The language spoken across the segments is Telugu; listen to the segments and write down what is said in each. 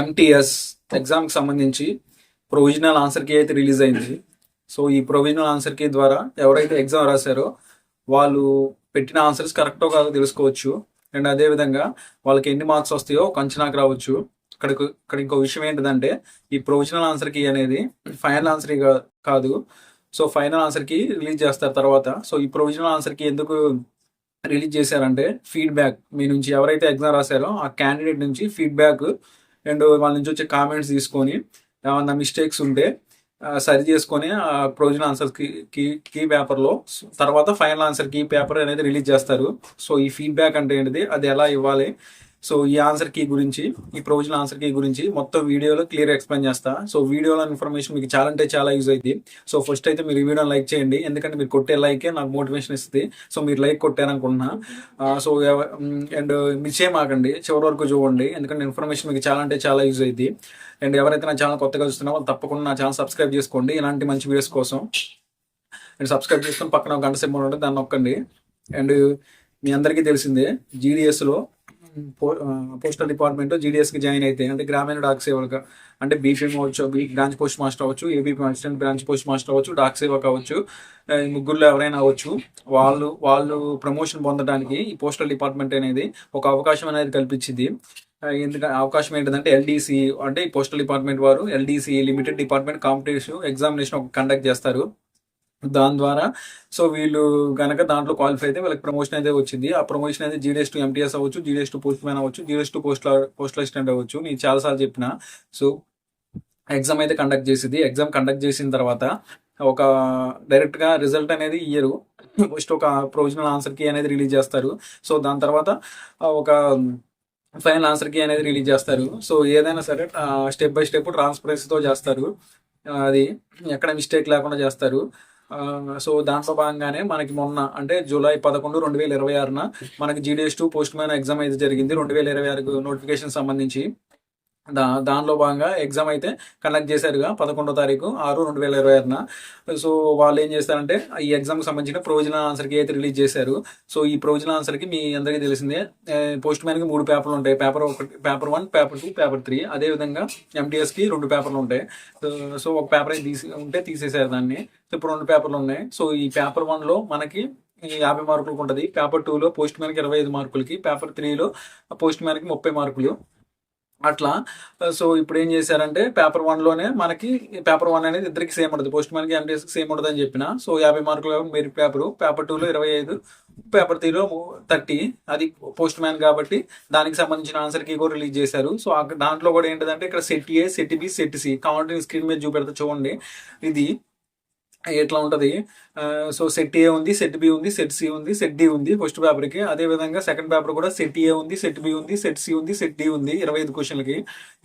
ఎంటీఎస్ ఎగ్జామ్కి సంబంధించి ప్రొవిజనల్ ఆన్సర్ కీ అయితే రిలీజ్ అయింది. సో ఈ ప్రొవిజనల్ ఆన్సర్ కీ ద్వారా ఎవరైతే ఎగ్జామ్ రాశారో వాళ్ళు పెట్టిన ఆన్సర్స్ కరెక్టో కాదో తెలుసుకోవచ్చు. అండ్ అదేవిధంగా వాళ్ళకి ఎన్ని మార్క్స్ వస్తాయో ఒక అంచనాకు రావచ్చు. ఇక్కడ ఇంకో విషయం ఏంటిదంటే ఈ ప్రొవిజనల్ ఆన్సర్ కీ అనేది ఫైనల్ ఆన్సర్ కాదు. So final answer key release చేస్తారు తర్వాత. సో ఈ ప్రొవిజనల్ ఆన్సర్ కీ ఎందుకు రిలీజ్ చేశారంటే ఫీడ్బ్యాక్ మీ నుంచి ఎవరైతే ఎగ్జామ్ రాశారో ఆ క్యాండిడేట్ నుంచి ఫీడ్బ్యాక్ అండ్ వాళ్ళ నుంచి వచ్చే కామెంట్స్ తీసుకొని ఏమన్నా మిస్టేక్స్ ఉంటే సరి చేసుకొని ప్రొవిజనల్ ఆన్సర్ కీ పేపర్లో తర్వాత ఫైనల్ ఆన్సర్ కీ పేపర్ అనేది రిలీజ్ చేస్తారు. సో ఈ ఫీడ్బ్యాక్ అంటే ఏంటిది, అది ఎలా ఇవ్వాలి, సో ఈ ఆన్సర్ కీ గురించి, ఈ ప్రొవిజనల్ ఆన్సర్ కీ గురించి మొత్తం వీడియోలో క్లియర్ ఎక్స్ప్లెయిన్ చేస్తా. సో వీడియోలో ఇన్ఫర్మేషన్ మీకు చాలా అంటే చాలా యూజ్ అయింది. సో ఫస్ట్ అయితే మీరు ఈ వీడియోని లైక్ చేయండి, ఎందుకంటే మీరు కొట్టే లైకే నాకు మోటివేషన్ ఇస్తుంది. సో మీరు లైక్ కొట్టారనుకుంటున్నా. సో అండ్ మిస్ చేయమాకండి, చివరి వరకు చూడండి, ఎందుకంటే ఇన్ఫర్మేషన్ మీకు చాలా అంటే చాలా యూజ్ అయింది. అండ్ ఎవరైతే నా ఛానల్ కొత్తగా చూస్తున్నారో వాళ్ళు తప్పకుండా నా ఛానల్ సబ్స్క్రైబ్ చేసుకోండి ఇలాంటి మంచి వీడియోస్ కోసం. అండ్ సబ్స్క్రైబ్ చేసుకొని పక్కన ఒక గంట సింబల్ ఉంటుంది, దాన్ని నొక్కండి. అండ్ మీ అందరికీ తెలిసిందే జీడిఎస్లో పోస్టల్ డిపార్ట్మెంట్ జీడిఎస్కి జాయిన్ అయితే అంటే గ్రామీణ డాక్ సేవక అంటే బీఫీఎం అవ్వచ్చు, బ్రాంచ్ పోస్ట్ మాస్టర్ అవ్వచ్చు, ABP assistant branch post master అవ్వచ్చు, డాక్ సేవక్ అవ్వచ్చు, ఈ ముగ్గురులో ఎవరైనా అవ్వచ్చు. వాళ్ళు ప్రమోషన్ పొందడానికి ఈ పోస్టల్ డిపార్ట్మెంట్ అనేది ఒక అవకాశం అనేది కల్పించింది. ఎందుకంటే అవకాశం ఏంటంటే ఎల్డీసీ అంటే ఈ పోస్టల్ డిపార్ట్మెంట్ వారు LDC limited department competition examination conduct చేస్తారు. దాని ద్వారా సో వీళ్ళు కనుక దాంట్లో క్వాలిఫై అయితే వీళ్ళకి ప్రమోషన్ అయితే వచ్చింది. ఆ ప్రమోషన్ అయితే జీడిఎస్ టు ఎంటీఎస్ అవ్వచ్చు, జీడిఎస్ టు పోస్ట్ మ్యాన్ అవ్వచ్చు, జీడిఎస్ టు పోస్టల్ అసిస్టెంట్ అవ్వచ్చు. నేను చాలాసార్లు చెప్పిన. సో ఎగ్జామ్ అయితే కండక్ట్ చేసింది. ఎగ్జామ్ కండక్ట్ చేసిన తర్వాత ఒక డైరెక్ట్గా రిజల్ట్ అనేది ఇయ్యరు, ఫస్ట్ ఒక ప్రొవిజనల్ ఆన్సర్ కీ అనేది రిలీజ్ చేస్తారు. సో దాని తర్వాత ఒక ఫైనల్ ఆన్సర్ కీ అనేది రిలీజ్ చేస్తారు. సో ఏదైనా సరే స్టెప్ బై స్టెప్ ట్రాన్స్పరెన్సీతో చేస్తారు, అది ఎక్కడ మిస్టేక్ లేకుండా చేస్తారు. సో దాంట్లో భాగంగానే మనకి మొన్న అంటే జూలై 11, 2026 మనకి GDS to post man exam అయితే జరిగింది. 2026 నోటిఫికేషన్ సంబంధించి దానిలో భాగంగా ఎగ్జామ్ అయితే కండక్ట్ చేశారుగా 11/6/2026. సో వాళ్ళు ఏం చేస్తారంటే ఈ ఎగ్జామ్కి సంబంధించిన ప్రొవిజనల్ ఆన్సర్ కీ అయితే రిలీజ్ చేశారు. సో ఈ ప్రొవిజనల్ ఆన్సర్కి మీ అందరికీ తెలిసిందే పోస్ట్ మ్యాన్కి 3 పేపర్లు ఉంటాయి, పేపర్ 1, పేపర్ 2, పేపర్ 3. అదేవిధంగా ఎంటీఎస్కి 2 పేపర్లు ఉంటాయి. సో ఒక పేపర్ అయితే తీసేశారు దాన్ని. సో ఇప్పుడు 2 పేపర్లు ఉన్నాయి. సో ఈ పేపర్ 1లో మనకి 50 మార్కులకు ఉంటుంది, పేపర్ 2లో పోస్ట్ మ్యాన్కి 25 మార్కులకి, పేపర్ 3లో పోస్ట్ మ్యాన్కి 30 మార్కులు అట్లా. సో ఇప్పుడు ఏం చేశారంటే పేపర్ 1లోనే మనకి పేపర్ 1 అనేది ఇద్దరికి సేమ్ ఉంటుంది, పోస్ట్ మ్యాన్కి ఎంటీఎస్కి సేమ్ ఉంటుంది అని చెప్పిన. సో 50 మార్కులు మెరిట్ పేపరు, పేపర్ 2లో 25, పేపర్ 3లో 30, అది పోస్ట్ మ్యాన్ కాబట్టి దానికి సంబంధించిన ఆన్సర్ కీ కూడా రిలీజ్ చేశారు. సో దాంట్లో కూడా ఏంటంటే ఇక్కడ సెట్ ఏ, సెట్ బి, సెట్ సి కావాలంటే స్క్రీన్ మీద చూపెడతా చూడండి. ఇది ఎట్లా ఉంటుంది. సో సెట్ ఏ ఉంది, సెట్ బి ఉంది, సెట్ సి ఉంది, సెట్ డి ఉంది ఫస్ట్ పేపర్కి. అదేవిధంగా సెకండ్ పేపర్ కూడా సెట్ ఏ ఉంది, సెట్ బి ఉంది, సెట్ సి ఉంది, సెట్ డి ఉంది 25 క్వశ్చన్లకి.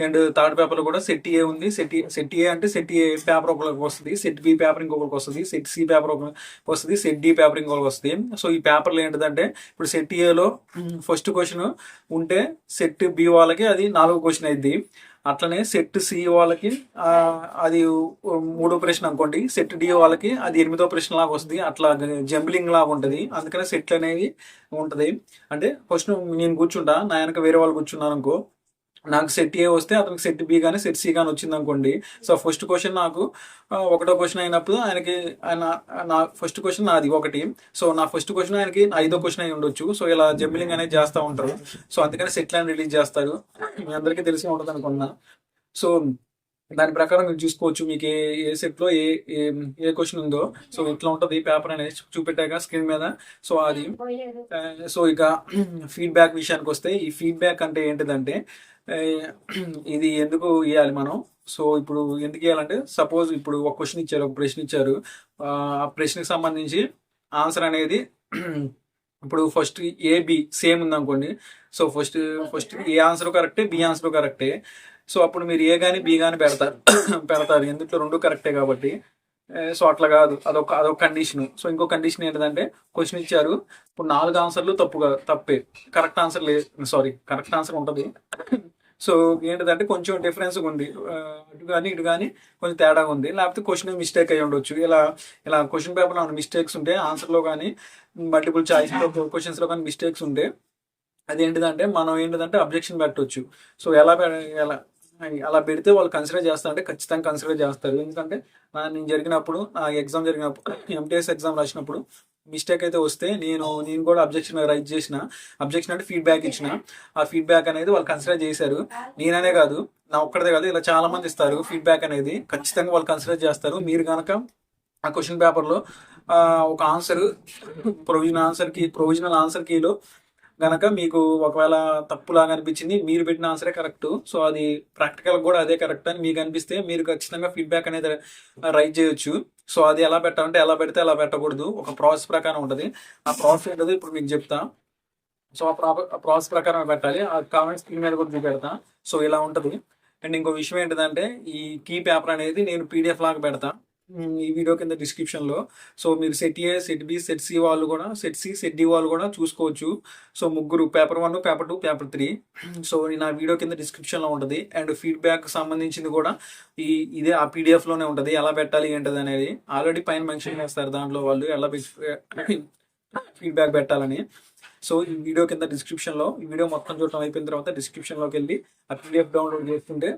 అండ్ థర్డ్ పేపర్లో కూడా సెట్ ఏ ఉంది, సెట్ ఏ అంటే సెట్ ఏ పేపర్ ఒకరికి వస్తుంది, సెట్ బి పేపర్ ఇంకొకరికి వస్తుంది, సెట్ సి పేపర్ ఒకరికి వస్తుంది, సెట్ డి పేపర్ ఇంకొకరికి వస్తుంది. సో ఈ పేపర్లు ఏంటిదంటే ఇప్పుడు సెట్ ఏలో ఫస్ట్ క్వశ్చన్ ఉంటే సెట్ బి వాళ్ళకి అది 4వ క్వశ్చన్ అయింది. అట్లనే సెట్ సి వాళ్ళకి అది 3వ ప్రశ్న అనుకోండి, సెట్ డి వాళ్ళకి అది 8వ ప్రశ్న లాగా వస్తుంది. అట్లా జంబ్లింగ్ లాగా ఉంటుంది, అందుకనే సెట్లు అనేది ఉంటుంది. అంటే ఫస్ట్ నేను కూర్చుంటా, నా వెనక వేరే వాళ్ళు కూర్చున్నాను అనుకో, నాకు సెట్ ఏ వస్తే అతనికి సెట్ బి కానీ సెట్ సి కానీ వచ్చింది అనుకోండి. సో ఫస్ట్ క్వశ్చన్ నాకు 1వ క్వశ్చన్ అయినప్పుడు నా ఫస్ట్ క్వశ్చన్ నాది 1, సో నా ఫస్ట్ క్వశ్చన్ ఆయనకి 5వ క్వశ్చన్ అయి ఉండొచ్చు. సో ఇలా జంబ్లింగ్ అనేది చేస్తూ ఉంటారు. సో అందుకని సెట్ లైన్ రిలీజ్ చేస్తారు, మీ అందరికీ తెలిసి ఉంటుంది అనుకున్నా. సో దాని ప్రకారం మీరు చూసుకోవచ్చు మీకు ఏ సెట్లో ఏ క్వశ్చన్ ఉందో. సో ఇట్లా ఉంటుంది పేపర్ అనేది చూపెట్టాక స్క్రీన్ మీద. సో అది సో ఇక ఫీడ్బ్యాక్ విషయానికి వస్తే, ఈ ఫీడ్బ్యాక్ అంటే ఏంటిదంటే ఇది ఎందుకు ఇవ్వాలి మనం. సో ఇప్పుడు ఎందుకు ఇవ్వాలంటే సపోజ్ ఇప్పుడు ఒక క్వశ్చన్ ఇచ్చారు, ఒక ప్రశ్న ఇచ్చారు, ఆ ప్రశ్నకి సంబంధించి ఆన్సర్ అనేది ఇప్పుడు ఫస్ట్ ఏ బి సేమ్ ఉందనుకోండి. సో ఫస్ట్ ఏ ఆన్సర్ కరెక్టే, బి ఆన్సర్ కరెక్టే. సో అప్పుడు మీరు ఏ కానీ బి కానీ పెడతారు ఎందుట్లో 2 కరెక్టే కాబట్టి. సో అట్లా కాదు, అదొక కండిషన్. సో ఇంకో కండిషన్ ఏంటంటే క్వశ్చన్ ఇచ్చారు, ఇప్పుడు 4 ఆన్సర్లు తప్పే, కరెక్ట్ ఆన్సర్ ఉంటుంది. సో ఏంటంటే కొంచెం డిఫరెన్స్ ఉంది, ఇటు కానీ కొంచెం తేడాగా ఉంది, లేకపోతే క్వశ్చన్ మిస్టేక్ అయ్యి ఉండొచ్చు. ఇలా క్వశ్చన్ పేపర్లో మిస్టేక్స్ ఉంటే, ఆన్సర్లో కానీ మల్టిపుల్ చాయిస్లో క్వశ్చన్స్లో కానీ మిస్టేక్స్ ఉంటే అదేంటిదంటే మనం అబ్జెక్షన్ పెట్టవచ్చు. సో ఎలా అలా పెడితే వాళ్ళు కన్సిడర్ చేస్తారంటే ఖచ్చితంగా కన్సిడర్ చేస్తారు. ఎందుకంటే నేను జరిగినప్పుడు నా ఎగ్జామ్ జరిగినప్పుడు ఎంటీఎస్ ఎగ్జామ్ రాసినప్పుడు మిస్టేక్ అయితే వస్తే నేను కూడా అబ్జెక్షన్ రైజ్ చేసిన. అబ్జెక్షన్ అంటే ఫీడ్బ్యాక్ ఇచ్చిన. ఆ ఫీడ్బ్యాక్ అనేది వాళ్ళు కన్సిడర్ చేశారు. నేననే కాదు, నా ఒక్కడే కాదు, ఇలా చాలా మంది ఇస్తారు ఫీడ్బ్యాక్ అనేది. ఖచ్చితంగా వాళ్ళు కన్సిడర్ చేస్తారు. మీరు కనుక ఆ క్వశ్చన్ పేపర్లో ఒక ఆన్సర్ ప్రొవిజనల్ ఆన్సర్ కీలో గనక మీకు ఒకవేళ తప్పులాగా అనిపించింది, మీరు పెట్టిన ఆన్సరే కరెక్ట్, సో అది ప్రాక్టికల్ కూడా అదే కరెక్ట్ అని మీకు అనిపిస్తే మీరు ఖచ్చితంగా ఫీడ్బ్యాక్ అనేది రైట్ చేయొచ్చు. సో అది ఎలా పెట్టాలంటే ఎలా పెడితే అలా పెట్టకూడదు, ఒక ప్రాసెస్ ప్రకారం ఉంటుంది. ఆ ప్రాసెస్ ఏంటో ఇప్పుడు మీకు చెప్తా. సో ఆ ప్రాసెస్ ప్రకారం పెట్టాలి. ఆ కామెంట్స్ స్క్రీన్ మీద కూడా చూపెడతా. సో ఇలా ఉంటుంది. అండ్ ఇంకో విషయం ఏంటిదంటే ఈ కీ పేపర్ అనేది నేను పీడిఎఫ్ లాగా పెడతా ఈ వీడియో కింద డిస్క్రిప్షన్లో. సో మీరు సెట్ ఏ, సెట్ బి, సెట్ సి వాళ్ళు కూడా, సెట్ సి, సెట్ డి వాళ్ళు కూడా చూసుకోవచ్చు. సో ముగ్గురు, పేపర్ 1, పేపర్ 2, పేపర్ 3. సో నా వీడియో కింద డిస్క్రిప్షన్లో ఉంటుంది. అండ్ ఫీడ్బ్యాక్ సంబంధించింది కూడా ఇదే ఆ పీడిఎఫ్లోనే ఉంటుంది. ఎలా పెట్టాలి ఏంటది అనేది ఆల్రెడీ పైన మెన్షన్ చేస్తారు దాంట్లో వాళ్ళు ఎలా ఫీడ్బ్యాక్ పెట్టాలని. సో ఈ వీడియో కింద డిస్క్రిప్షన్లో, ఈ వీడియో మొత్తం చూడటం అయిపోయిన తర్వాత డిస్క్రిప్షన్లోకి వెళ్ళి ఆ పీడిఎఫ్ డౌన్లోడ్ చేసుకుంటే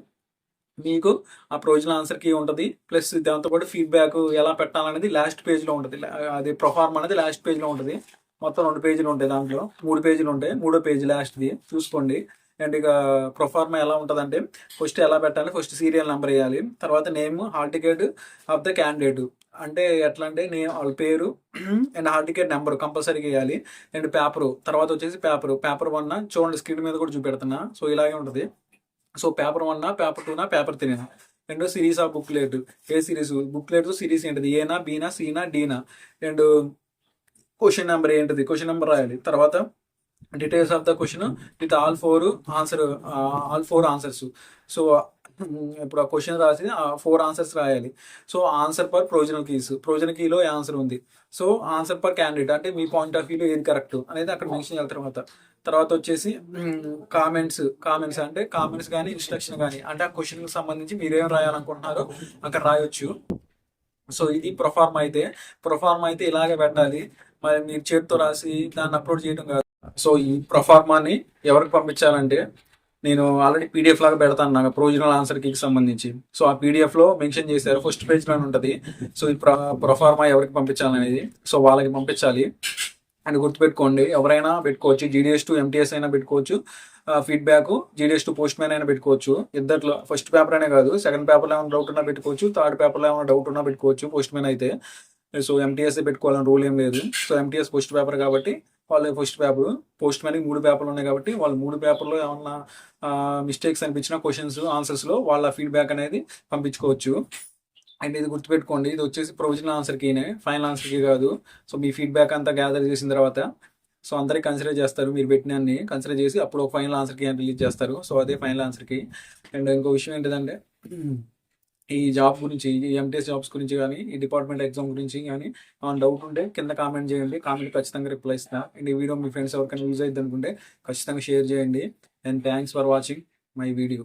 మీకు ఆ ప్రొవిజనల్ ఆన్సర్ కీ ఉంటుంది. ప్లస్ దాంతోపాటు ఫీడ్బ్యాక్ ఎలా పెట్టాలనేది లాస్ట్ పేజ్లో ఉంటుంది. అది ప్రొఫార్మ్ అనేది లాస్ట్ పేజ్లో ఉంటుంది. మొత్తం 2 పేజీలు ఉంటాయి, దాంట్లో 3 పేజీలు ఉంటాయి. 3వ పేజీ లాస్ట్ది చూసుకోండి. అండ్ ఇక ప్రొఫార్మా ఎలా ఉంటుందంటే ఫస్ట్ ఎలా పెట్టాలి, ఫస్ట్ సీరియల్ నెంబర్ వేయాలి, తర్వాత name, hall ticket of the candidate. అంటే ఎట్లా అంటే వాళ్ళ పేరు అండ్ హాల్ టికెట్ నెంబర్ కంపల్సరీగా వేయాలి. అండ్ పేపరు, తర్వాత వచ్చేసి పేపర్ 1 చూడండి, స్క్రీన్ మీద కూడా చూపెడుతున్నా. సో ఇలాగే ఉంటుంది. So paper 1, paper 2, paper 3. And series of booklet. A series booklet series ఏంటిది, ఏనా, బీనా, సీనా, డీనా. అండ్ క్వశ్చన్ నెంబర్ ఏంటిది, క్వశ్చన్ నెంబర్ రాయాలి. తర్వాత details of the question with all 4 answers. So ఇప్పుడు ఆ క్వశ్చన్ రాసి 4 ఆన్సర్స్ రాయాలి. సో ఆన్సర్ పర్ ప్రొవిజనల్ కీలో ఆన్సర్ ఉంది. సో ఆన్సర్ పర్ క్యాండిడేట్ అంటే మీ పాయింట్ ఆఫ్ వ్యూలో ఏది కరెక్ట్ అనేది అక్కడ మెన్షన్ చేయాలి. తర్వాత వచ్చేసి కామెంట్స్ అంటే కామెంట్స్ కానీ ఇన్స్ట్రక్షన్ కానీ, అంటే ఆ క్వశ్చన్కి సంబంధించి మీరు ఏం రాయాలనుకుంటున్నారో అక్కడ రాయొచ్చు. సో ఇది ప్రొఫార్మా అయితే ఇలాగే పెట్టాలి. మరి మీరు చేతితో రాసి దాన్ని అప్లోడ్ చేయడం కాదు. సో ఈ ప్రొఫార్మాని ఎవరికి పంపించాలంటే నేను ఆల్రెడీ పీడిఎఫ్ లాగా పెడతాను నాకు ప్రొవిజనల్ ఆన్సర్ కీకి సంబంధించి. సో ఆ పీడిఎఫ్లో మెన్షన్ చేశారు, ఫస్ట్ పేజ్లోనే ఉంటుంది. సో ఈ ప్రొఫార్మా ఎవరికి పంపించాలనేది, సో వాళ్ళకి పంపించాలి. అండ్ గుర్తుపెట్టుకోండి, ఎవరైనా పెట్టుకోవచ్చు. GDS to MTS అయినా పెట్టుకోవచ్చు. Feedback GDS to post man అయినా పెట్టుకోవచ్చు. ఇద్దట్లో ఫస్ట్ పేపర్ అనే కాదు, సెకండ్ పేపర్లో ఏమైనా డౌట్ ఉన్నా పెట్టుకోవచ్చు, థర్డ్ పేపర్లో ఏమైనా డౌట్ ఉన్నా పెట్టుకోవచ్చు పోస్ట్ మ్యాన్ అయితే. సో MTS పెట్టుకోవాలని రూల్ ఏం లేదు. సో MTS ఫస్ట్ పేపర్ కాబట్టి వాళ్ళు ఫస్ట్ పేపర్, పోస్ట్ మ్యాన్కి 3 పేపర్లు ఉన్నాయి కాబట్టి వాళ్ళు 3 పేపర్లో ఏమన్నా మిస్టేక్స్ అనిపించిన క్వశ్చన్స్ ఆన్సర్స్లో వాళ్ళ ఫీడ్బ్యాక్ అనేది పంపించుకోవచ్చు. అండ్ ఇది గుర్తుపెట్టుకోండి, ఇది వచ్చేసి ప్రొవిజనల్ ఆన్సర్ కీనే, ఫైనల్ ఆన్సర్ కీ కాదు. సో మీ ఫీడ్బ్యాక్ అంతా గ్యాదర్ చేసిన తర్వాత సో అందరికి కన్సిడర్ చేస్తారు, మీరు పెట్టిన అన్ని కన్సిడర్ చేసి అప్పుడు ఒక ఫైనల్ ఆన్సర్ కీ అని రిలీజ్ చేస్తారు. సో అదే ఫైనల్ ఆన్సర్ కీ. అండ్ ఇంకో విషయం ఏంటిదంటే ఈ జాబ్ గురించి, ఈ MTS జాబ్స్ గురించి కానీ, ఈ డిపార్ట్మెంట్ ఎగ్జామ్ గురించి కానీ ఏమైనా డౌట్ ఉంటే కింద కామెంట్ చేయండి. కామెంట్ ఖచ్చితంగా రిప్లై ఇస్తాను. అండ్ ఈ వీడియో మీ ఫ్రెండ్స్ ఎవరికైనా యూజ్ అవుతుంది అనుకుంటే ఖచ్చితంగా షేర్ చేయండి. And thanks for watching my video.